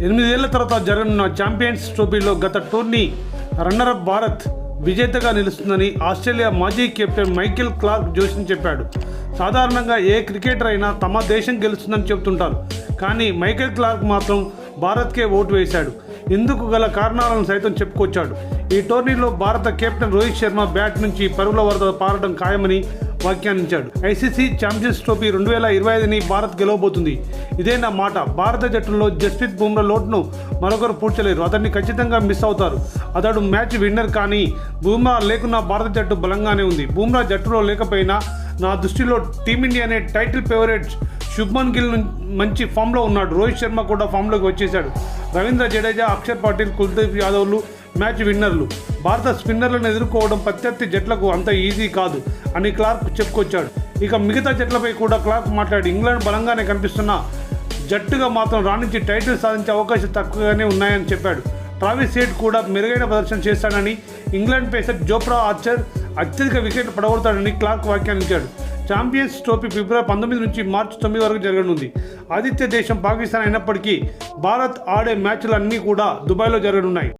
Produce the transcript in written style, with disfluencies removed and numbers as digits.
8 ఏళ్ల తర్వాత జరగనున్న ఛాంపియన్స్ ట్రోఫీలో గత టోర్నీ రన్నరప్ భారత్ విజేతగా నిలుస్తుందని ఆస్ట్రేలియా మాజీ కెప్టెన్ మైకేల్ క్లార్క్ జోషి చెప్పాడు. సాధారణంగా ఏ క్రికెటర్ అయినా తమ దేశం గెలుస్తుందని చెబుతుంటారు. కానీ మైకేల్ క్లార్క్ మాత్రం భారత్కే ఓటు వేశాడు. ఇందుకు గల కారణాలను సైతం చెప్పుకొచ్చాడు. ఈ టోర్నీలో భారత కెప్టెన్ రోహిత్ శర్మ బ్యాట్ నుంచి పరుగుల వరద పారడం ఖాయమని వ్యాఖ్యానించాడు. ఐసీసీ ఛాంపియన్స్ ట్రోఫీ 2025ని భారత్ గెలవబోతుంది. ఇదే నా మాట. భారత జట్టులో జస్ప్రీత్ బుమ్రా లోటును మరొకరు పూడ్చలేరు. అతన్ని ఖచ్చితంగా మిస్ అవుతారు. అతడు మ్యాచ్ విన్నర్. కానీ బుమ్రా లేకున్నా భారత జట్టు బలంగానే ఉంది. బుమ్రా జట్టులో లేకపోయినా నా దృష్టిలో టీమిండియానే టైటిల్ ఫేవరెట్. శుభ్మన్ గిల్ మంచి ఫామ్లో ఉన్నాడు. రోహిత్ శర్మ కూడా ఫామ్లోకి వచ్చేశాడు. రవీంద్ర జడేజా, అక్షర్ పటేల్, కుల్దీప్ యాదవ్లు మ్యాచ్ విన్నర్లు. భారత స్పిన్నర్లను ఎదుర్కోవడం ప్రత్యర్థి జట్లకు అంత ఈజీ కాదు అని క్లార్క్ చెప్పుకొచ్చాడు. ఇక మిగతా జట్లపై కూడా క్లార్క్ మాట్లాడి ఇంగ్లాండ్ బలంగానే కనిపిస్తున్న జట్టుగా మాత్రం రాణించి టైటిల్ సాధించే అవకాశాలు తక్కువగానే ఉన్నాయని చెప్పాడు. ట్రావిస్ హెడ్ కూడా మెరుగైన ప్రదర్శన చేస్తాడని, ఇంగ్లాండ్ పేసర్ జోఫ్రా ఆర్చర్ అత్యధిక వికెట్లు పడగొడతాడని క్లార్క్ వ్యాఖ్యానించాడు. ఛాంపియన్స్ ట్రోఫీ ఫిబ్రవరి 19 నుంచి మార్చి 9 వరకు జరగనుంది. ఆతిథ్య దేశం పాకిస్తాన్ అయినప్పటికీ భారత్ ఆడే మ్యాచ్లన్నీ కూడా దుబాయ్లో జరగనున్నాయి.